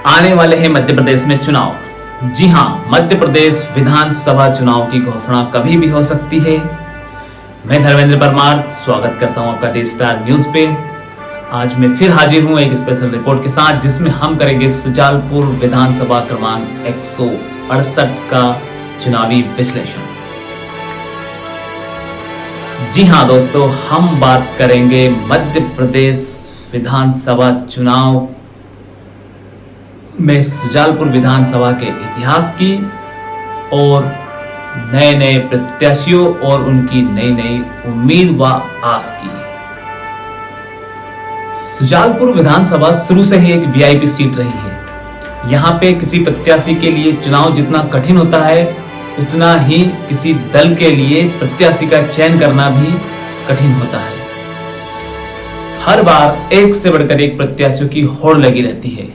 आने वाले हैं मध्य प्रदेश में चुनाव। जी हाँ, मध्य प्रदेश विधानसभा चुनाव की घोषणा कभी भी हो सकती है। मैं धर्मेंद्र परमार स्वागत करता हूं आपका टी स्टार न्यूज पे। आज मैं फिर हाजिर हूं एक स्पेशल रिपोर्ट के साथ, जिसमें हम करेंगे सुजालपुर विधानसभा क्रमांक 168 का चुनावी विश्लेषण। जी हाँ दोस्तों, हम बात करेंगे मध्य प्रदेश विधानसभा चुनाव में सुजालपुर विधानसभा के इतिहास की और नए नए प्रत्याशियों और उनकी नई नई उम्मीद व आस की। सुजालपुर विधानसभा शुरू से ही एक वीआईपी सीट रही है। यहाँ पे किसी प्रत्याशी के लिए चुनाव जितना कठिन होता है, उतना ही किसी दल के लिए प्रत्याशी का चयन करना भी कठिन होता है। हर बार एक से बढ़कर एक प्रत्याशियों की होड़ लगी रहती है।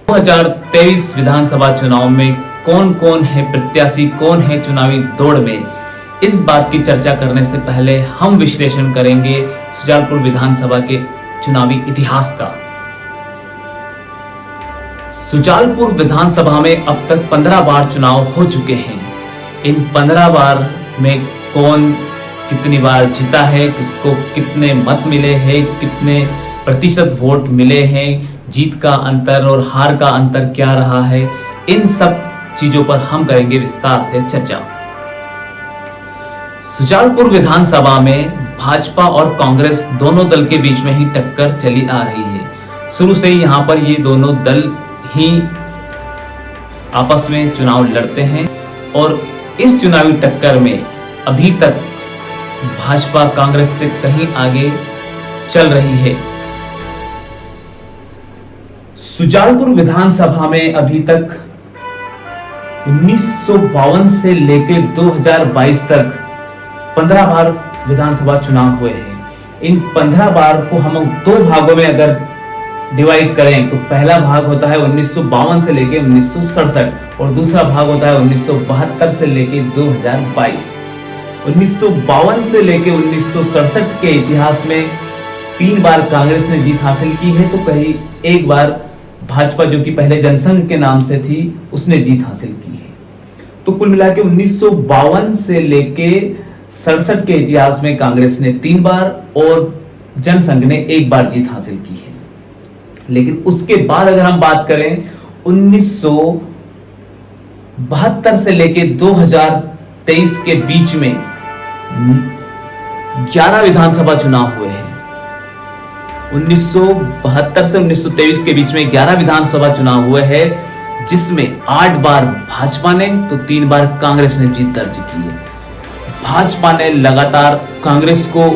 2023 विधानसभा चुनाव में कौन कौन है प्रत्याशी, कौन है चुनावी दौड़ में, इस बात की चर्चा करने से पहले हम विश्लेषण करेंगे सुजालपुर विधानसभा के चुनावी इतिहास का। सुजालपुर विधानसभा में अब तक 15 बार चुनाव हो चुके हैं। इन 15 बार में कौन कितनी बार जीता है, किसको कितने मत मिले हैं, कितने प्रतिशत वोट मिले हैं, जीत का अंतर और हार का अंतर क्या रहा है, इन सब चीजों पर हम करेंगे विस्तार से चर्चा। सुजालपुर विधानसभा में भाजपा और कांग्रेस दोनों दल के बीच में ही टक्कर चली आ रही है। शुरू से ही यहाँ पर ये दोनों दल ही आपस में चुनाव लड़ते हैं और इस चुनावी टक्कर में अभी तक भाजपा कांग्रेस से कहीं आगे चल रही है। सुजालपुर विधानसभा में अभी तक 1952 से लेकर 2022 तक 15 बार विधानसभा चुनाव हुए हैं। इन 15 बार को हम दो भागों में अगर डिवाइड करें तो पहला भाग होता है 1952 से लेकर 1967 और दूसरा भाग होता है 1972 से लेकर 2022। 1952 से लेकर 1967 के इतिहास में 3 बार कांग्रेस ने जीत हासिल की है, तो कहीं एक बार भाजपा, जो कि पहले जनसंघ के नाम से थी, उसने जीत हासिल की है। तो कुल मिलाकर 1952 से लेके 67 के इतिहास में कांग्रेस ने 3 बार और जनसंघ ने 1 बार जीत हासिल की है। लेकिन उसके बाद अगर हम बात करें 1972 से लेके 2023 के बीच में 11 विधानसभा चुनाव हुए हैं। 1972 से 1923 के बीच में 11 विधानसभा चुनाव हुए हैं, जिसमें 8 बार भाजपा ने तो 3 बार कांग्रेस ने जीत दर्ज की है। भाजपा ने लगातार कांग्रेस को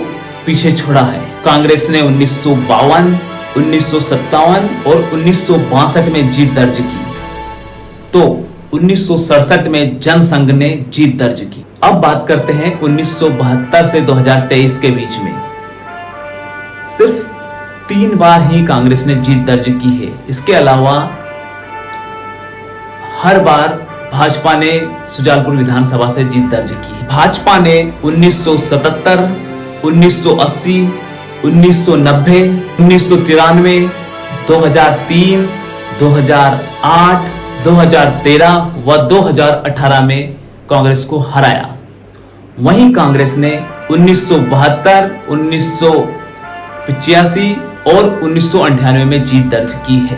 पीछे छोड़ा है। कांग्रेस ने 1952, 1957 और 1962 में जीत दर्ज की, तो 1967 में जनसंघ ने जीत दर्ज की। अब बात करते हैं 1972 से 2023 के बीच में सिर्फ 3 बार ही कांग्रेस ने जीत दर्ज की है। इसके अलावा हर बार भाजपा ने सुजालपुर विधानसभा से जीत दर्ज की है। भाजपा ने 1977, 1980, 1990, 1993, 2003, 2008, 2013 व 2018 में कांग्रेस को हराया। वहीं कांग्रेस ने 1972, 1985 और 1998 में जीत दर्ज की है।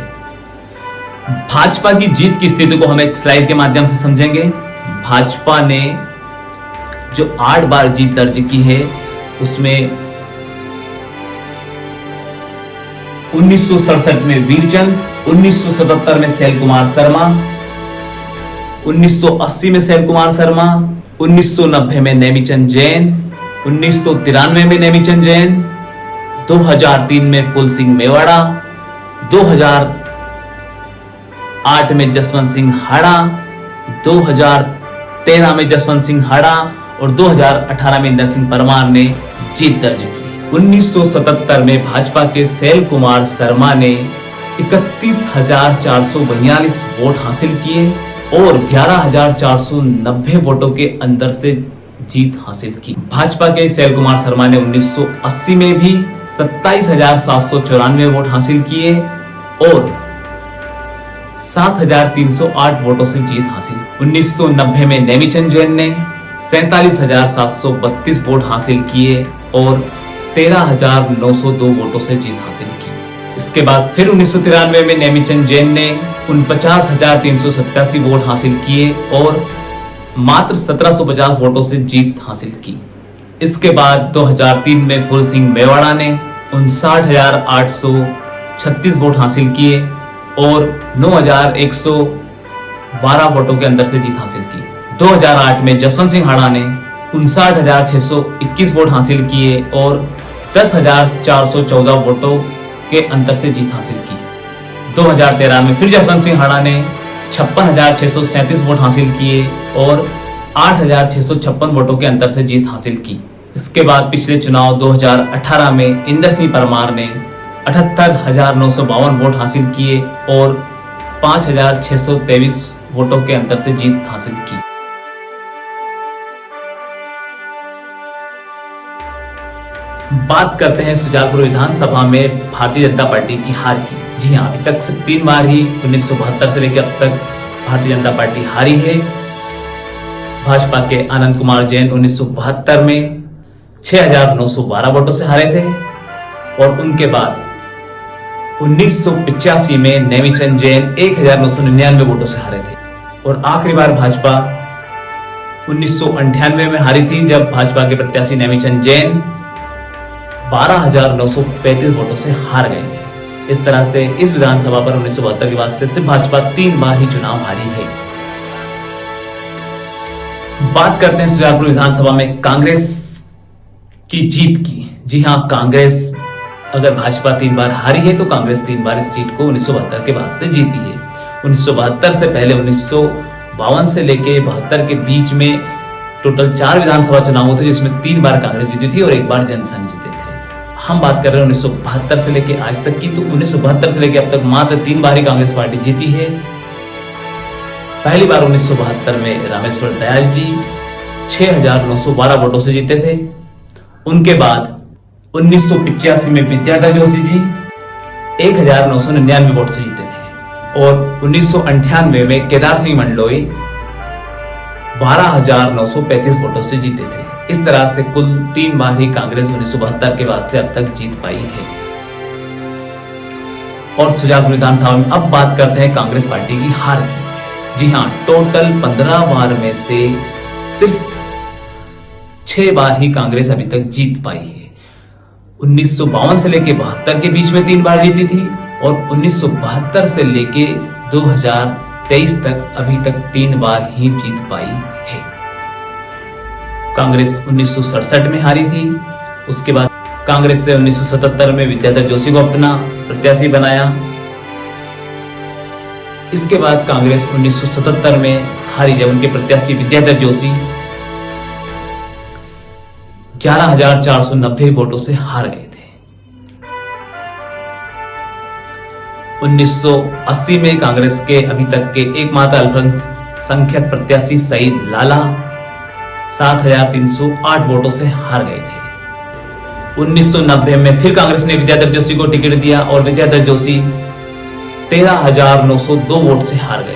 भाजपा की जीत की स्थिति को हम एक स्लाइड के माध्यम से समझेंगे। भाजपा ने जो 8 बार जीत दर्ज की है, उसमें 1967 में वीरचंद, 1977 में शैल कुमार शर्मा, 1980 में शैल कुमार शर्मा, 1990 में नेमीचंद जैन, 1993 में नेमीचंद जैन, 2003 में फूल सिंह मेवाड़ा, 2008 में जसवंत सिंह हाड़ा, 2013 में जसवंत सिंह हाड़ा और 2018 में इंदर सिंह परमार ने जीत दर्ज की। 1977 में भाजपा के शैल कुमार शर्मा ने 31,442 वोट हासिल किए और 11,490 वोटों के अंदर से जीत हासिल की। भाजपा के शैल कुमार शर्मा ने 1980 में भी 27,794 वोट हासिल किए और 7,308 वोटों से जीत हासिल। 1990 में नेमीचंद जैन ने 47,732 वोट हासिल किए और 13,902 वोटों से जीत हासिल की। इसके बाद फिर 1993 में नेमीचंद जैन ने 49,387 वोट हासिल किए और मात्र 1750 वोटों से जीत हासिल की। इसके बाद 2003 में फूल सिंह मेवाड़ा ने 59,836 वोट हासिल किए और 9,112 वोटों के अंतर से जीत हासिल की। 2008 में जसवंत सिंह हाड़ा ने 59,621 वोट हासिल किए और 10,414 वोटों के अंतर से जीत हासिल की। 2013 में फिर जसवंत सिंह हाड़ा ने 56,637 वोट हासिल किए और 8,656 वोटों के अंतर से जीत हासिल की। इसके बाद पिछले चुनाव 2018 में इंदर सिंह परमार ने 78,952 वोट हासिल किए और 5,623 वोटों के अंतर से जीत हासिल की। बात करते हैं सुजालपुर विधानसभा में भारतीय जनता पार्टी की हार की। जी हाँ, अभी तक 3 बार ही 1972 से लेकर अब तक भारतीय जनता पार्टी हारी है। भाजपा के आनंद कुमार जैन 1972 में 6,912 वोटों से हारे थे और उनके बाद 1985 में नेमीचंद जैन 1,999 वोटों से हारे थे और आखिरी बार भाजपा 1998 में हारी थी, जब भाजपा के प्रत्याशी नेमीचंद जैन 12,935 वोटों से हार गए थे। इस तरह से इस विधानसभा पर 1972 के बाद से सिर्फ भाजपा 3 बार ही चुनाव हारी है। बात करते हैं सुजालपुर विधानसभा में कांग्रेस की जीत की। जी हां, कांग्रेस, अगर भाजपा 3 बार हारी है तो कांग्रेस 3 बार इस सीट को 1972 के बाद से जीती है। 1972 से पहले 1952 से लेके 72 के बीच में टोटल 4 विधानसभा चुनाव थे, जिसमें 3 बार कांग्रेस जीती थी और 1 बार जनसंघ जीते थे। हम बात कर रहे हैं 1972 से लेके आज तक की, तो 1972 से लेके अब तक मात्र 3 बार ही कांग्रेस पार्टी जीती है। पहली बार 1972 में रामेश्वर दयाल जी 6,912 वोटों से जीते थे। उनके बाद 1985 में विद्याधर जोशी जी 1,999 वोट से जीते थे और 1998 में केदार सिंह मंडलोई 12,935 वोटों से जीते थे। इस तरह से कुल 3 बार ही कांग्रेस 1972 के बाद से अब तक जीत पाई है। और सुजालपुर विधानसभा में अब बात करते हैं कांग्रेस पार्टी की हार की। जी हां, टोटल 15 बार में से सिर्फ 6 बार ही कांग्रेस अभी तक जीत पाई है। 1952 से लेके 72 के बीच में 3 बार जीती थी और 1972 से लेके 2023 तक अभी तक 3 बार ही जीत पाई है। कांग्रेस 1967 में हारी थी। उसके बाद कांग्रेस से 1977 में विद्याधर जोशी को अपना प्रत्याशी बनाया। इसके बाद कांग्रेस 1977 में हारी, जब उनके प्रत्याशी विद्याधर जोशी 11,490 वोटों से हार गए थे। 1980 में कांग्रेस के अभी तक के एकमात्र अल्पसंख्यक प्रत्याशी सईद लाला 7,308 वोटों से हार गए थे। 1990 में फिर कांग्रेस ने विद्याधर जोशी को टिकट दिया और विद्याधर जोशी 13,902 वोट से हार गए।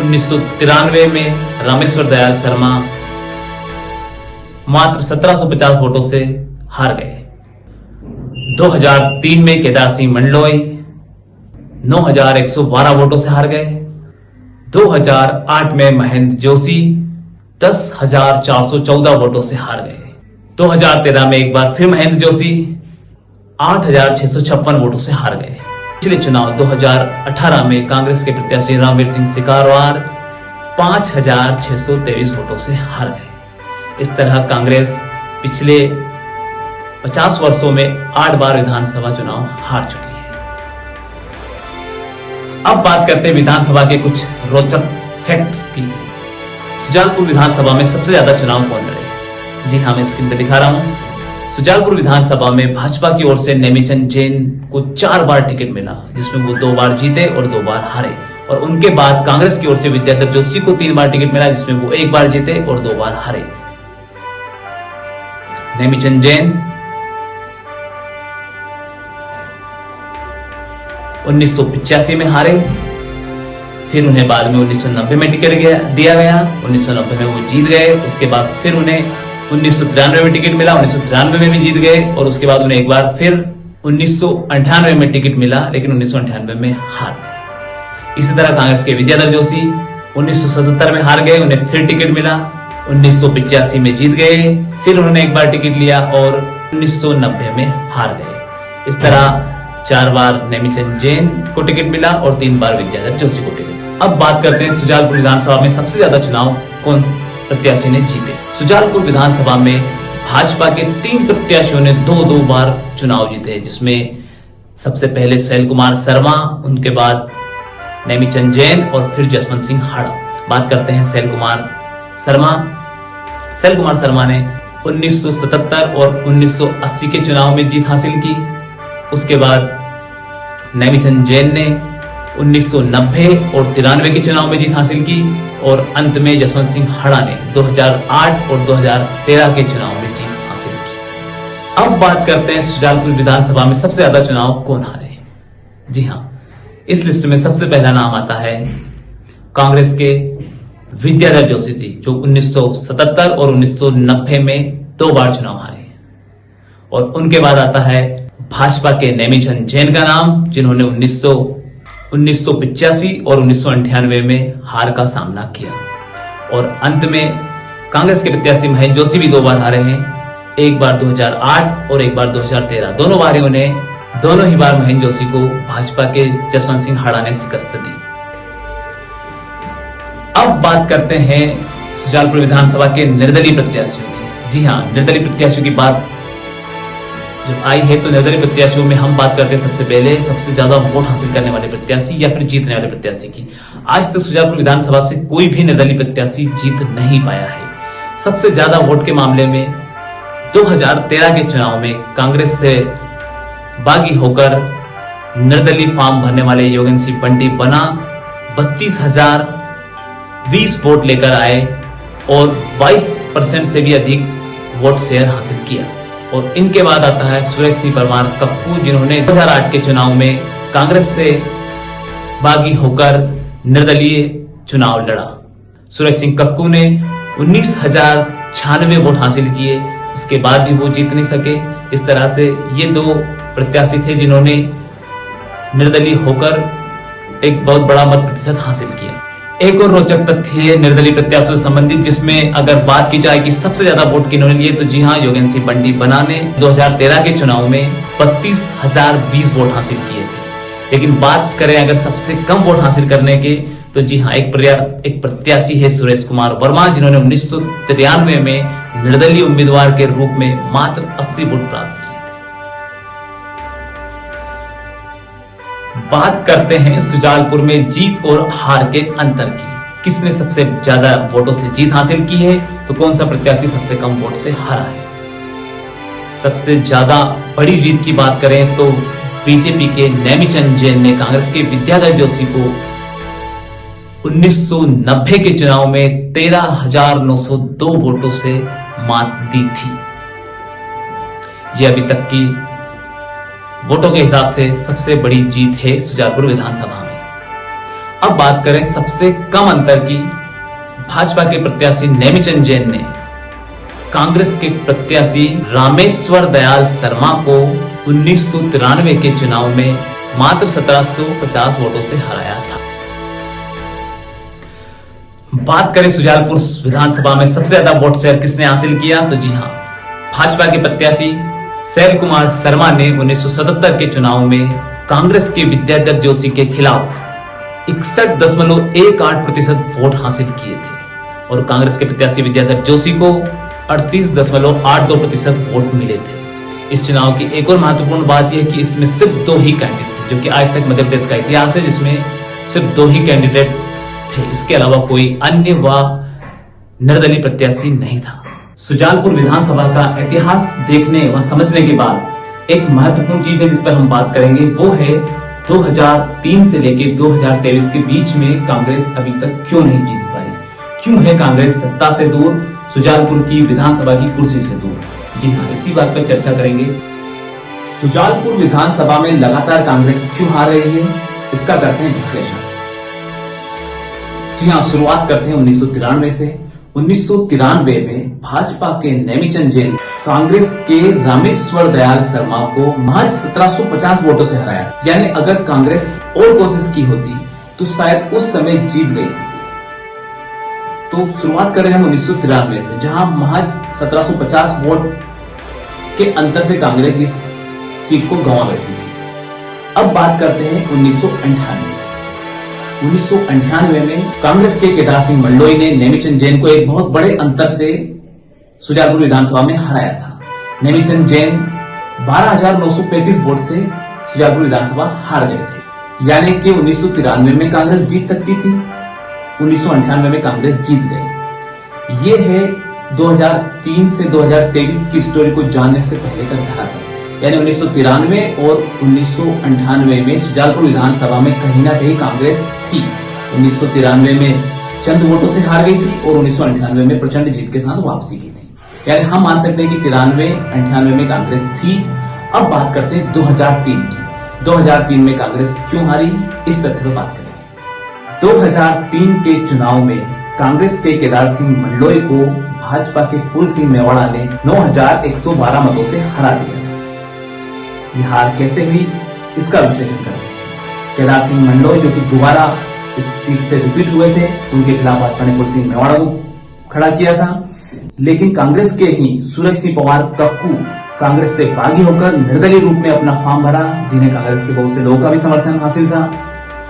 1993 में रामेश्वर दयाल शर्मा मात्र 1750 वोटों से हार गए। 2003 में केदार सिंह मंडलोई 9,112 वोटों से हार गए। 2008 में महेंद्र जोशी 10,414 वोटों से हार गए। 2013 में एक बार फिर महेंद्र जोशी 8,656 वोटों से हार गए। पिछले चुनाव 2018 में कांग्रेस के प्रत्याशी रामवीर सिंह सिकारवार 5,623 वोटों से हार गए। इस तरह कांग्रेस पिछले 50 वर्षों में 8 बार विधानसभा चुनाव हार चुकी है। अब बात करते हैं विधानसभा के कुछ रोचक फैक्ट्स की। सुजालपुर विधानसभा में सबसे ज्यादा चुनाव कौन लड़े? जी हाँ, मैं स्क्रीन पे दिखा रहा हूं। सुजालपुर विधानसभा में भाजपा की ओर से नेमीचंद जैन को 4 बार टिकट मिला, जिसमें वो 2 बार जीते और 2 बार हारे। और उनके बाद कांग्रेस की ओर से विद्याधर जोशी को 3 बार टिकट मिला, जिसमें वो 1 बार जीते और 2 बार हारे। नेमीचंद जैन 1985 में हारे, फिर उन्हें बाद में 1990 में टिकट दिया गया, 1990 में वो जीत गए। उसके बाद फिर उन्हें 1993 में टिकट मिला, 1993 में भी जीत गए, और उसके बाद उन्हें एक बार फिर 1998 में टिकट मिला, लेकिन 1998 में हार गए। इसी तरह कांग्रेस के विद्याधर जोशी 1977 में हार गए, उन्हें फिर टिकट मिला, 1985 में जीत गए, फिर उन्होंने एक बार टिकट लिया और 1990 में हार गए। इस तरह 4 बार नेमीचंद जैन को टिकट मिला और 3 बार विद्याधर जोशी को टिकट। अब बात करते हैं सुजालपुर विधानसभा में सबसे ज्यादा चुनाव कौन प्रत्याशी ने जीते। सुजालपुर विधानसभा में भाजपा के 3 प्रत्याशियों ने 2-2 बार चुनाव जीते, जिसमें सबसे पहले शैल कुमार शर्मा, उनके बाद नेमीचंद जैन और फिर जसवंत सिंह हाड़ा। बात करते हैं शैल कुमार शर्मा। शैल कुमार शर्मा ने 1977 और 1980 के चुनाव में जीत हासिल की। उसके बाद नेमीचंद जैन ने 1990 और 93 के चुनाव में जीत हासिल की, और अंत में जसवंत सिंह हाड़ा ने 2008 और 2013 के चुनाव में जीत हासिल की। अब बात करते हैं सुजालपुर विधानसभा में सबसे ज्यादा चुनाव कौन हारे। जी हाँ, इस लिस्ट में सबसे पहला नाम आता है कांग्रेस के विद्याधर जोशी जी, जो 1977 और 1990 में 2 बार चुनाव हारे। और उनके बाद आता है भाजपा के नेमीचंद जैन का नाम, जिन्होंने 1985 और 1998 में हार का सामना किया। और अंत में कांग्रेस के प्रत्याशी महेंद्र जोशी भी 2 बार हारे हैं, एक बार 2008 और एक बार 2013। दोनों ही बार महेंद्र जोशी को भाजपा के जसवंत सिंह हाड़ा ने शिकस्त दी। अब बात करते हैं सुजालपुर विधानसभा के निर्दलीय प्रत्याशियों की। जी हाँ, निर्दलीय प्रत्याशियों की बात जब आई है तो निर्दलीय प्रत्याशियों में हम बात करते हैं सबसे पहले सबसे ज्यादा वोट हासिल करने वाले प्रत्याशी या फिर जीतने वाले प्रत्याशी की। आज तक सुजालपुर विधानसभा से कोई भी निर्दलीय प्रत्याशी जीत नहीं पाया है। सबसे ज्यादा वोट के मामले में 2013 के चुनाव में कांग्रेस से बागी होकर निर्दलीय फॉर्म भरने वाले योगेंद्र सिंह बंटी बना 32,020 वोट लेकर आए और 22% से भी अधिक वोट शेयर हासिल किया। और इनके बाद आता है सुरेश सिंह परमार कप्पू, जिन्होंने 2008 के चुनाव में कांग्रेस से बागी होकर निर्दलीय चुनाव लड़ा। सुरेश सिंह कप्पू ने 19,096 वोट हासिल किए, उसके बाद भी वो जीत नहीं सके। इस तरह से ये 2 प्रत्याशी थे जिन्होंने निर्दलीय होकर एक बहुत बड़ा मत प्रतिशत हासिल किया। एक और रोचक तथ्य है निर्दलीय प्रत्याशियों से संबंधित, जिसमें अगर बात की जाए कि सबसे ज्यादा वोट किन्होंने लिए, तो जी हाँ, योगेंद्र सिंह बंटी बना ने 2013 के चुनाव में 32,020 वोट हासिल किए थे। लेकिन बात करें अगर सबसे कम वोट हासिल करने के, तो जी हाँ, एक प्रत्याशी है सुरेश कुमार वर्मा, जिन्होंने 1993 में निर्दलीय उम्मीदवार के रूप में मात्र 80 वोट प्राप्त किए थे। बात करते हैं सुजालपुर में जीत और हार के अंतर की। किसने सबसे ज्यादा वोटों से जीत हासिल की है, तो कौन सा प्रत्याशी सबसे कम वोट से हारा है। सबसे ज्यादा बड़ी जीत की बात करें तो बीजेपी के नेमीचंद जैन ने कांग्रेस के विद्याधर जोशी को 1990 के चुनाव में 13,902 वोटों से मात दी थी। यह अभी तक की वोटों के हिसाब से सबसे बड़ी जीत है सुजालपुर विधानसभा में। अब बात करें सबसे कम अंतर की, भाजपा के प्रत्याशी नेमीचंद जैन ने कांग्रेस के प्रत्याशी रामेश्वर दयाल शर्मा को 1993 के चुनाव में मात्र 1750 वोटों से हराया था। बात करें सुजालपुर विधानसभा में सबसे ज्यादा वोट शेयर किसने हासिल किया, तो जी हां, भाजपा के प्रत्याशी शैल कुमार शर्मा ने 1977 के चुनाव में कांग्रेस के विद्याधर जोशी के खिलाफ 61.18% वोट हासिल किए थे और कांग्रेस के प्रत्याशी विद्याधर जोशी को 38.82% वोट मिले थे। इस चुनाव की एक और महत्वपूर्ण बात यह कि इसमें सिर्फ 2 ही कैंडिडेट थे, जो कि आज तक मध्य प्रदेश का इतिहास है जिसमें सिर्फ 2 ही कैंडिडेट थे। इसके अलावा कोई अन्य व निर्दलीय प्रत्याशी नहीं था। सुजालपुर विधानसभा का इतिहास देखने व समझने के बाद एक महत्वपूर्ण चीज है जिस पर हम बात करेंगे, वो है 2003 से लेकर 2023 के बीच में कांग्रेस अभी तक क्यों नहीं जीत पाई। क्यों है कांग्रेस सत्ता से दूर, सुजालपुर की विधानसभा की कुर्सी से दूर। जी हाँ, इसी बात पर चर्चा करेंगे। सुजालपुर विधानसभा में लगातार कांग्रेस क्यों हार रही है, इसका करते हैं विश्लेषण। जी हां, शुरुआत करते हैं 1993 से। 1993 में भाजपा के नेमीचंद जैन कांग्रेस के रामेश्वर दयाल शर्मा को महज 1750 वोटों से हराया। यानी अगर कांग्रेस और कोशिश की होती तो शायद उस समय जीत गई। तो शुरुआत कर रहे हैं हम 1993 से, जहां महज 1750 वोट के अंतर से कांग्रेस इस सीट को गंवा बैठी थी। अब बात करते हैं 1998। 1998 में कांग्रेस के केदार सिंह मंडलोई ने नेमीचंद जैन को एक बहुत बड़े अंतर से सुजालपुर विधानसभा में हराया था। नेमीचंद जैन 12,935 वोट से सुजालपुर विधानसभा हार गए थे। यानी कि 1993 में कांग्रेस जीत सकती थी, 1998 में कांग्रेस जीत गई। ये है 2003 से 2023 की स्टोरी को जानने से पहले का धरातल। यानी 1993 और 1998 में सुजालपुर विधानसभा में कहीं ना कहीं कांग्रेस थी। 1993 में चंद वोटों से हार गई थी और 1998 में प्रचंड जीत के साथ वापसी की थी। यानी हम मान सकते हैं कि 93-98 में कांग्रेस थी। अब बात करते हैं 2003 की। 2003 में कांग्रेस क्यों हारी, इस तथ्य पर बात करेंगे। 2003 के चुनाव में कांग्रेस के केदार सिंह मंडलोई को भाजपा के फूल सिंह मेवाड़ा ने 9,112 मतों से हरा दिया। यह हार कैसे हुई, इसका विश्लेषण करते हैं। केदार सिंह मंडलोई जो कि दोबारा इस सीट से रिपीट हुए थे, उनके खिलाफ भाजपा ने फूल सिंह मेवाड़ा को खड़ा किया था। लेकिन कांग्रेस के ही सूरज सिंह पवार कक्कू कांग्रेस से बागी होकर निर्दलीय रूप में अपना फॉर्म भरा, जिन्हें कांग्रेस के बहुत से लोगों का भी समर्थन हासिल था।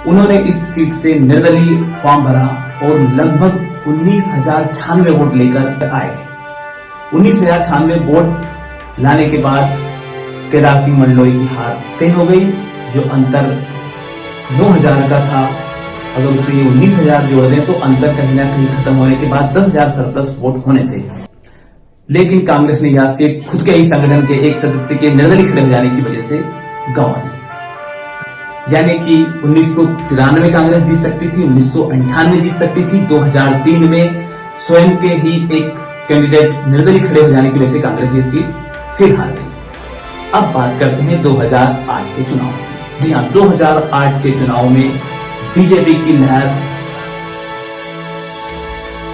उन्होंने इस सीट से निर्दलीय फॉर्म भरा और लगभग 19,096 वोट लेकर आए। 19,096 वोट लाने के बाद केदार सिंह मंडलोई की हार तय हो गई। जो अंतर 9,000 का था, अगर उसमें 19,000 जोड़ दें तो अंतर कहीं ना कहीं खत्म होने के बाद 10,000 सरप्लस वोट होने थे। लेकिन कांग्रेस ने यह सीट खुद के ही संगठन के एक सदस्य के निर्दलीय खड़े हो जाने की वजह से गंवा दी। यानी कि 1993 कांग्रेस जीत सकती थी, 1998 जीत सकती थी, 2003 में स्वयं के ही एक कैंडिडेट निर्दलीय खड़े हो जाने की वजह से कांग्रेस ये सीट फिर हार गई। अब बात करते हैं 2008 के चुनाव की। जी हाँ, 2008 के चुनाव में बीजेपी की लहर,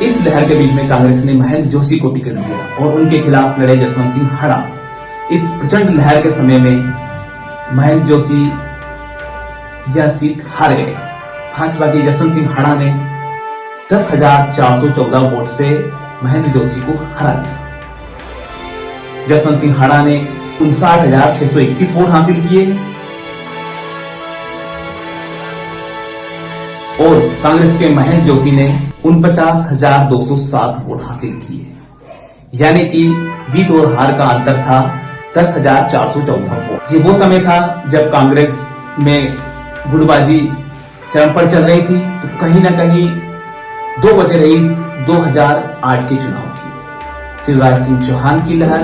इस लहर के बीच में कांग्रेस ने महेंद्र जोशी को टिकट दिया और उनके खिलाफ लड़े जसवंत सिंह हड़ा। इस प्रचंड लहर के समय में महेंद्र जोशी यह सीट हार गए। भाजपा के जसवंत सिंह हड़ा ने 10,414 वोट से महेंद्र जोशी को हरा दिया। जसवंत सिंह हड़ा ने 59,621 वोट हासिल किए और कांग्रेस के महेंद्र जोशी ने 49,207 वोट हासिल किए। यानी कि जीत और हार का अंतर था 10,414 वोट। ये वो समय था जब कांग्रेस में गुटबाजी चरम पर चल रही थी। तो कहीं ना कहीं दो वजह रही 2008 के चुनाव की। शिवराज सिंह चौहान की लहर,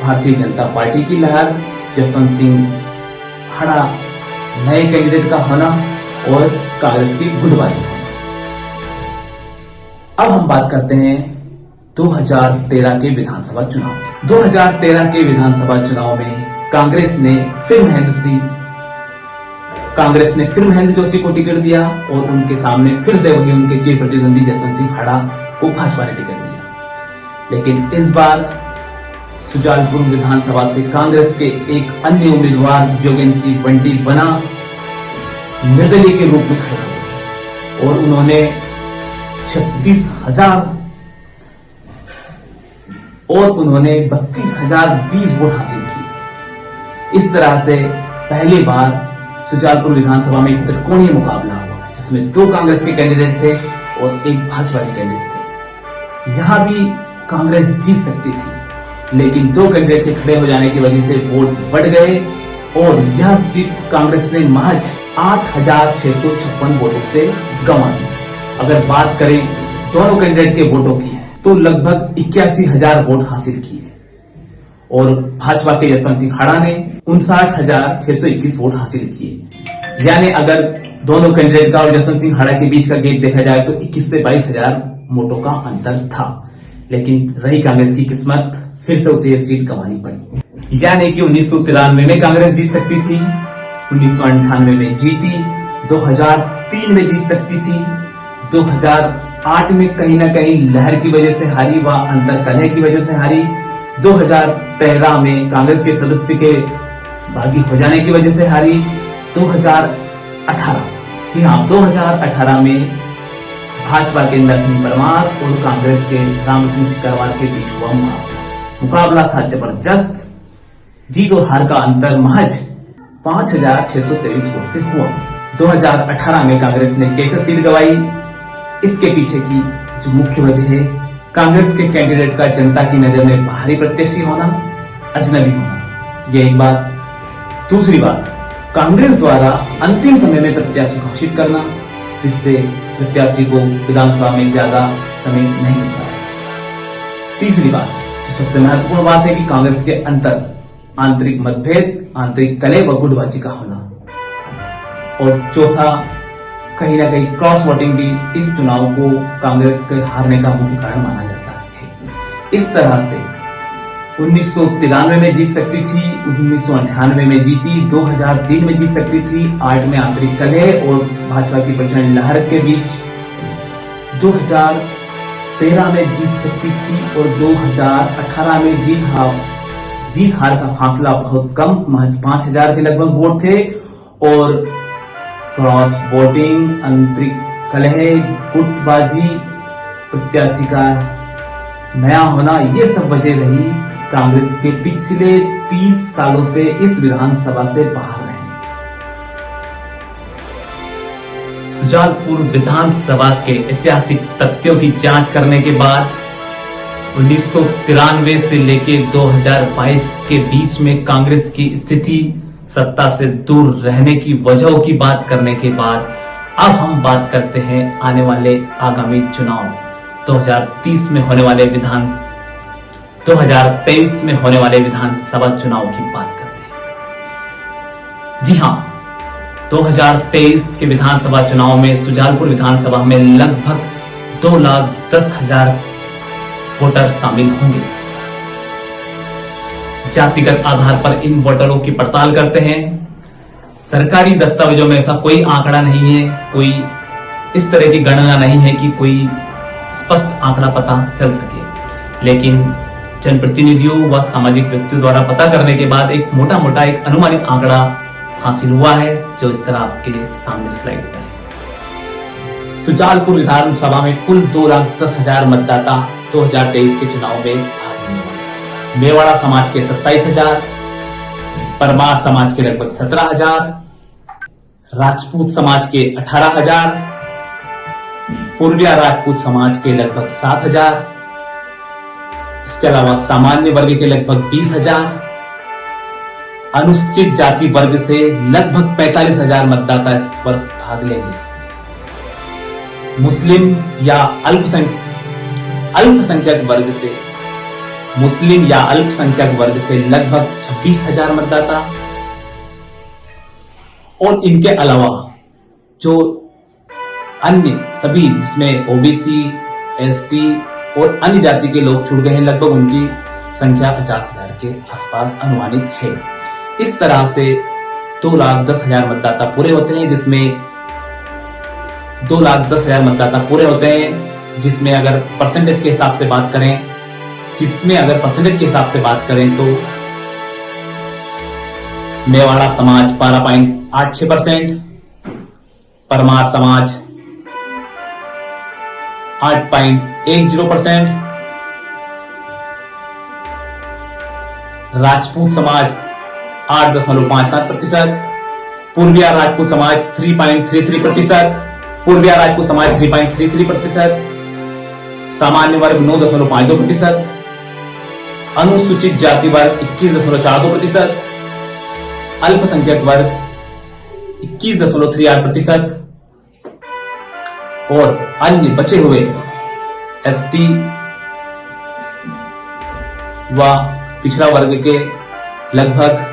भारतीय जनता पार्टी की लहर, जसवंत सिंह हड़ा नए कैंडिडेट का होना और कांग्रेस की गुटबाजी होना। अब हम बात करते हैं 2013 के विधानसभा चुनाव की। 2013 के विधानसभा चुनाव में कांग्रेस ने फिर महेंद्र जोशी को टिकट दिया और उनके सामने फिर से वही उनके चिर प्रतिद्वंदी जसवंत सिंह हड़ा को भाजपा ने टिकट दिया। लेकिन इस बार सुजालपुर विधानसभा से कांग्रेस के एक अन्य उम्मीदवार योगेंद्र सिंह बंटी बना निर्दलीय के रूप में खड़े हुए और उन्होंने 36,000 और उन्होंने 32,020 वोट हासिल किए। इस तरह से पहली बार सुजालपुर विधानसभा में एक त्रिकोणीय मुकाबला हुआ, जिसमें 2 कांग्रेस के कैंडिडेट थे और एक भाजपा के कैंडिडेट थे। यहां भी कांग्रेस जीत सकती थी, लेकिन 2 कैंडिडेट के खड़े हो जाने की वजह से वोट बढ़ गए और यह सीट कांग्रेस ने महज 8,656 वोटों से गंवा दी। अगर बात करें दोनों कैंडिडेट के वोटों की तो लगभग 81,000 वोट हासिल किए और भाजपा के जसवंत सिंह हड़ा ने 59,621 वोट हासिल किए। यानी अगर दोनों कैंडिडेट का और जसवंत सिंह हड़ा के बीच का गैप देखा जाए तो 21 से 22,000 वोटों का अंतर था। लेकिन रही कांग्रेस की किस्मत, फिर से उसे यह सीट गंवानी पड़ी। यानी कि 1993 में कांग्रेस जीत सकती थी, 1998 में जीती, 2003 में जीत सकती थी, 2008 में कहीं ना कहीं लहर की वजह से हारी व अंतर कलह की वजह से हारी, 2013 में कांग्रेस के सदस्य के बागी हो जाने की वजह से हारी, 2018 जी हाँ 2018 में भाजपा के इंदर सिंह परमार और कांग्रेस के राम सिंह सिकरवार के बीच हुआ मुकाबला था जबरदस्त। जीत और हार का अंतर महज 5,623 वोट से हुआ। 2018 में कांग्रेस ने कैसे सीट गंवाई, इसके पीछे की जो मुख्य वजह है कांग्रेस के कैंडिडेट का जनता की नजर में बाहरी प्रत्याशी होना, अजनबी होना, यह एक बात। दूसरी बात, कांग्रेस द्वारा अंतिम समय में प्रत्याशी घोषित करना, जिससे प्रत्याशी को विधानसभा में ज्यादा समय नहीं मिल पाया। तीसरी बात, जो सबसे महत्वपूर्ण बात है कि कांग्रेस के अंतर आंतरिक मतभेद, आंतरिक कलह व गुटबाजी का होना। और चौथा, कहीं ना कहीं क्रॉस वोटिंग भी इस चुनाव को कांग्रेस के हारने का मुख्य कारण माना जाता है। इस तरह से 1993 में जीत सकती थी, 1998 में जीती, 2003 में जीत सकती थी, 8 में आंतरिक कलह और भाजपा की प्रचंड लहर के बीच 2013 में जीत सकती थी और 2018 में जीत हार का फासला बहुत कम, महज 5,000 के लगभग वोट थे। और क्रॉस वोटिंग, आंतरिक कलह, गुटबाजी, प्रत्याशी का नया होना, ये सब वजह रही कांग्रेस के पिछले 30 सालों से इस विधानसभा से बाहर रहने की। सुजालपुर विधानसभा के ऐतिहासिक तथ्यों की जांच करने के बाद 1993 से लेके 2022 के बीच में कांग्रेस की स्थिति, सत्ता से दूर रहने की वजहों की बात करने के बाद अब हम बात करते हैं आने वाले आगामी चुनाव 2023 में होने वाले 2023 में होने वाले विधानसभा चुनाव की बात करते हैं। जी हां, 2023 के विधानसभा चुनाव में सुजालपुर विधानसभा में लगभग 2,10,000 वोटर शामिल होंगे। जातिगत आधार पर इन वोटरों की पड़ताल करते हैं। सरकारी दस्तावेजों में ऐसा कोई आंकड़ा नहीं है, कोई इस तरह की गणना नहीं है कि कोई स्पष्ट आंकड़ा पता चल सके, लेकिन जनप्रतिनिधियों व सामाजिक व्यक्तियों द्वारा पता करने के बाद एक मोटा एक अनुमानित आंकड़ा हासिल हुआ है, जो इस तरह आपके सामने स्लाइड पर है। सुजालपुर विधानसभा में कुल 2,10,000 मतदाता 2023 के चुनाव में भाग लेने वाले। मेवाड़ा समाज के 27,000, परमार समाज के लगभग 17,000, राजपूत समाज के 18,000, पूर्विया राजपूत समाज के लगभग 7,000, इसके अलावा सामान्य वर्ग के लगभग 20,000, अनुसूचित जाति वर्ग से लगभग 45,000 मतदाता इस वर्ष भाग लेंगे। मुस्लिम या अल्पसंख्यक वर्ग से लगभग 26,000 मतदाता, और इनके अलावा जो अन्य सभी, जिसमें ओबीसी, एसटी और अन्य जाति के लोग छूट गए हैं, लगभग उनकी संख्या 50,000 के आसपास अनुमानित है। इस तरह से 2,10,000 मतदाता पूरे होते हैं, जिसमें 2,10,000 मतदाता पूरे होते हैं, जिसमें अगर परसेंटेज के हिसाब से बात करें तो मेवाड़ा समाज 12.86%, परमार समाज 8.10%, राजपूत समाज 8.57%, पूर्विया राजपूत समाज 3.33%, सामान्य वर्ग 9.52%, अनुसूचित जाति वर्ग 21.42%, अल्पसंख्यक वर्ग 21.38% और अन्य बचे हुए एसटी व पिछड़ा वर्ग के लगभग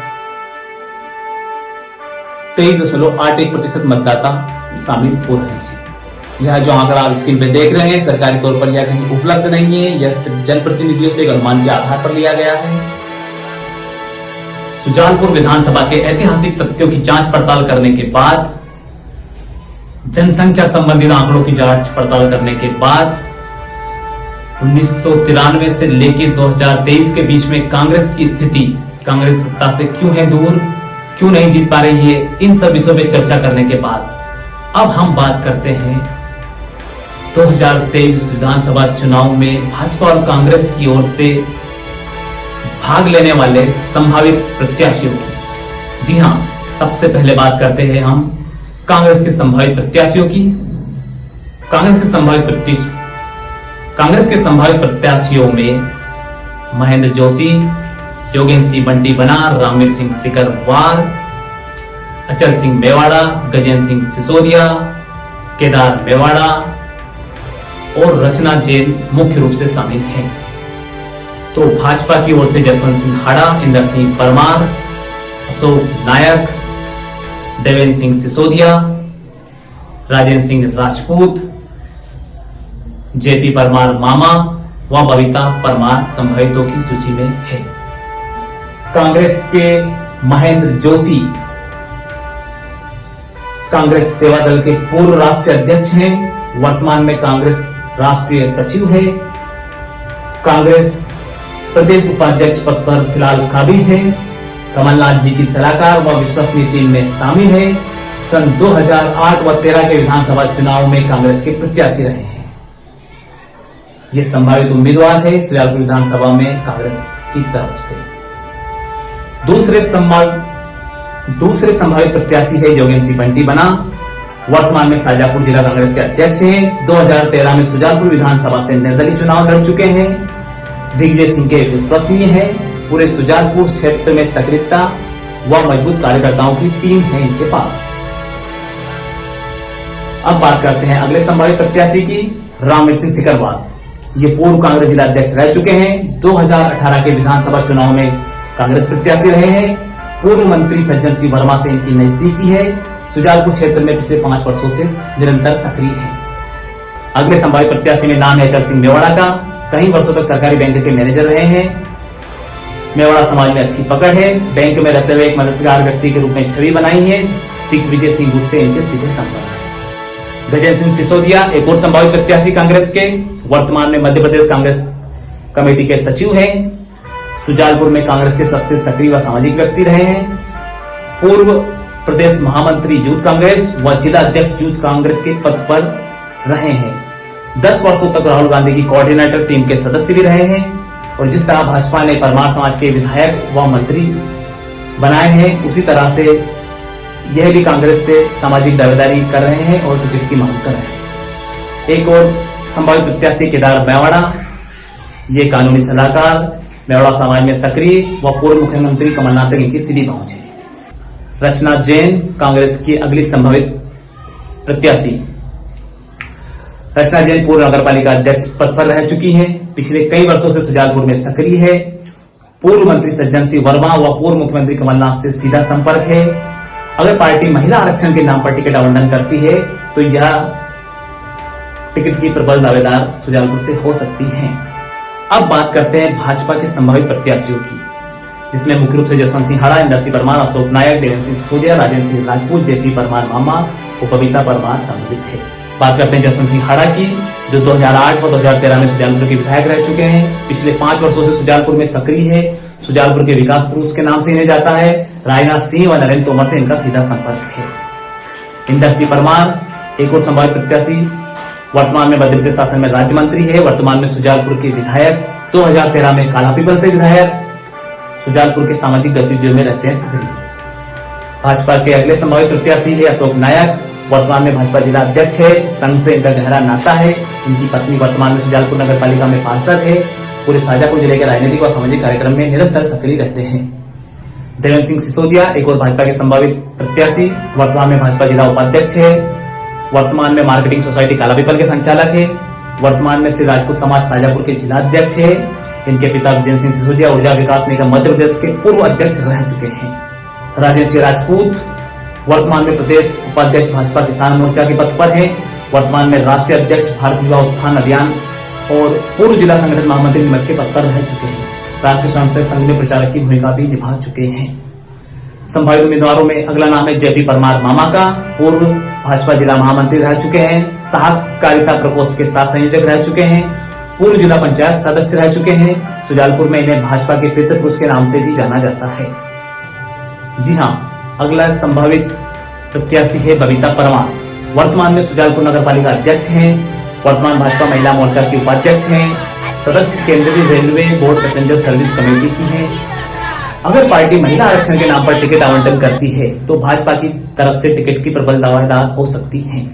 23.81% मतदाता शामिल हो रहे हैं। यह जो आंकड़ा आप स्क्रीन पे देख रहे हैं, सरकारी तौर पर यह कहीं उपलब्ध नहीं है, यह सिर्फ जनप्रतिनिधियों से एक अनुमान के आधार पर लिया गया है। सुजालपुर विधानसभा के ऐतिहासिक तथ्यों की जांच पड़ताल करने के बाद, जनसंख्या संबंधित आंकड़ों की जांच पड़ताल करने के बाद 1993 से लेकर 2023 के बीच में कांग्रेस की स्थिति, कांग्रेस सत्ता से क्यों है दूर, क्यों नहीं जीत पा रही है, इन सब विषयों पर चर्चा करने के बाद अब हम बात करते हैं 2023 विधानसभा चुनाव में भाजपा और कांग्रेस की ओर से भाग लेने वाले संभावित प्रत्याशियों की। जी हां, सबसे पहले बात करते हैं हम कांग्रेस के संभावित प्रत्याशियों की। कांग्रेस के संभावित प्रत्याशियों में महेंद्र जोशी, योगेंद्र सिंह बंटी बनार, रामवीर सिंह सिकरवार, अचल सिंह मेवाड़ा, गजेंद्र सिंह सिसोदिया, केदार मेवाड़ा और रचना जैन मुख्य रूप से शामिल हैं। तो भाजपा की ओर से जसवंत सिंह हाड़ा, इंदर सिंह परमार, अशोक नायक, देवेंद्र सिंह सिसोदिया, राजेंद्र सिंह राजपूत, जेपी परमार मामा व बबीता परमार संभावितों की सूची में है। कांग्रेस के महेंद्र जोशी कांग्रेस सेवा दल के पूर्व राष्ट्रीय अध्यक्ष हैं, वर्तमान में कांग्रेस राष्ट्रीय सचिव है। कांग्रेस प्रदेश उपाध्यक्ष पद पर फिलहाल काबिज है। कमलनाथ जी की सलाहकार व विश्वसनीय टीम में शामिल है। सन 2008 व 13 के विधानसभा चुनाव में कांग्रेस के प्रत्याशी रहे हैं। ये संभावित उम्मीदवार है सुजालपुर विधानसभा में कांग्रेस की तरफ से। दूसरे संभावित प्रत्याशी है योगेंद्र सिंह बंटी बना, वर्तमान में शाजापुर जिला कांग्रेस के अध्यक्ष हैं। 2013 में सुजालपुर विधानसभा से निर्दलीय चुनाव लड़ चुके हैं। दिग्विजय सिंह के विश्वसनीय है। पूरे सुजालपुर क्षेत्र में सक्रियता व मजबूत कार्यकर्ताओं की टीम है इनके पास। अब बात करते हैं अगले संभावित प्रत्याशी की, रामवीर सिंह सिकरवार। ये पूर्व कांग्रेस जिला अध्यक्ष रह चुके हैं। 2018 के विधानसभा चुनाव में कांग्रेस प्रत्याशी रहे हैं। पूर्व मंत्री सज्जन सिंह वर्मा से इनकी नजदीकी है। सुजालपुर क्षेत्र में पिछले 5 वर्षों से निरंतर सक्रिय है। अगले संभावित प्रत्याशी में नाम है अचल सिंह मेवाड़ा का। कई वर्षों तक सरकारी बैंक के मैनेजर रहे हैं। मेवाड़ा समाज में अच्छी पकड़ है। बैंक में रहते हुए एक मददगार व्यक्ति के रूप में छवि बनाई है। दिग्विजय सिंह गुट से इनके सीधे संपर्क है। गजेंद्र सिंह सिसोदिया एक और संभावित प्रत्याशी कांग्रेस के, वर्तमान में मध्य प्रदेश कांग्रेस कमेटी के सचिव हैं। सुजालपुर में कांग्रेस के सबसे सक्रिय व सामाजिक व्यक्ति रहे हैं। पूर्व प्रदेश महामंत्री यूथ कांग्रेस व जिला अध्यक्ष यूथ कांग्रेस के पद पर रहे हैं। 10 वर्षों तक राहुल गांधी की कोऑर्डिनेटर टीम के सदस्य भी रहे हैं। और जिस तरह भाजपा ने परमार समाज के विधायक व मंत्री बनाए हैं, उसी तरह से यह भी कांग्रेस से सामाजिक दावेदारी कर रहे हैं और टिकट की मांग कर रहे हैं। एक और संभावित प्रत्याशी केदार मेवाड़ा, ये कानूनी सलाहकार, मेवाड़ा समाज में सक्रिय व पूर्व मुख्यमंत्री कमलनाथ तक इनकी सीधी पहुंच है। रचना जैन कांग्रेस की अगली संभावित प्रत्याशी। रचना जैन पूर्व नगर पालिका अध्यक्ष पद पर रह चुकी है। पिछले कई वर्षों से सुजालपुर में सक्रिय है। पूर्व मंत्री सज्जन सिंह वर्मा व पूर्व मुख्यमंत्री कमलनाथ से सीधा संपर्क है। अगर पार्टी महिला आरक्षण के नाम पर टिकट आवंटन करती है तो यह टिकट की प्रबल दावेदार सुजालपुर से हो सकती हैं। अब बात करते हैं भाजपा के संभावित प्रत्याशियों की, जिसमें मुख्य रूप से जसवंत सिंह हाड़ा, इंदर सिंह परमार, अशोक नायक, देवेंद्र सिंह सिसोदिया, राजेंद्र सिंह राजपूत, जेपी परमार मामा और बबीता परमार सम्मिलित है। बात करते हैं जसवंत सिंह हाड़ा की, जो 2008 और 2013 में सुजालपुर के विधायक रह चुके हैं। पिछले 5 वर्षों से सुजालपुर में सक्रिय है। सुजालपुर के विकास पुरुष के नाम से इन्हें जाता है। राजनाथ सिंह व नरेंद्र तोमर से इनका सीधा संपर्क है। इंदर सिंह परमार एक और संभावित प्रत्याशी, वर्तमान में मध्य प्रदेश शासन में राज्य मंत्री है। वर्तमान में सुजालपुर के विधायक, 2013 में कालापीपल से विधायक, सुजालपुर के सामाजिक गतिविधियों में रहते हैं सक्रिय। भाजपा के अगले संभावित प्रत्याशी है अशोक नायक, वर्तमान में भाजपा जिला अध्यक्ष है। संघ से इनका गहरा नाता है। इनकी पत्नी वर्तमान में सुजालपुर नगर पालिका में पार्षद है। पूरे शाजापुर जिले के राजनीतिक व सामाजिक कार्यक्रम में निरंतर सक्रिय रहते हैं। देवेंद्र सिंह सिसोदिया एक और भाजपा के संभावित प्रत्याशी, वर्तमान में भाजपा जिला उपाध्यक्ष है। वर्तमान में मार्केटिंग सोसाइटी कालापीपल के संचालक है। वर्तमान में श्री राजपूत समाज शाजापुर के जिला अध्यक्ष है। इनके पिता विजेंद्र सिंह सिसोदिया ऊर्जा विकास निगम मध्य प्रदेश के पूर्व अध्यक्ष रह चुके हैं। राजेंद्र सिंह राजपूत वर्तमान में प्रदेश उपाध्यक्ष भाजपा किसान मोर्चा के पद पर है। वर्तमान में राष्ट्रीय अध्यक्ष भारत युवा उत्थान अभियान और पूर्व जिला संगठन महामंत्री निमच के पद पर रह चुके हैं। राष्ट्रीय स्वयंसेवक संघ में प्रचारक की भूमिका भी निभा चुके हैं। संभावित उम्मीदवारों में अगला नाम है जेपी परमार मामा का। पूर्व भाजपा जिला महामंत्री रह चुके हैं, सहकारिता प्रकोष्ठ के साथ संयोजक रह चुके हैं, पूर्व जिला पंचायत सदस्य रह चुके हैं। सुजालपुर में इन्हें भाजपा के पितृपुरुष के नाम से भी जाना जाता है। जी हाँ, अगला संभावित प्रत्याशी है बबीता परमार। वर्तमान में सुजालपुर नगर पालिका अध्यक्ष हैं, वर्तमान भाजपा महिला मोर्चा की उपाध्यक्ष हैं, सदस्य केंद्रीय railway board passenger service committee की हैं। अगर पार्टी महिला आरक्षण के नाम पर टिकट आवंटन करती है तो भाजपा की तरफ से टिकट की प्रबल दावेदार हो सकती हैं।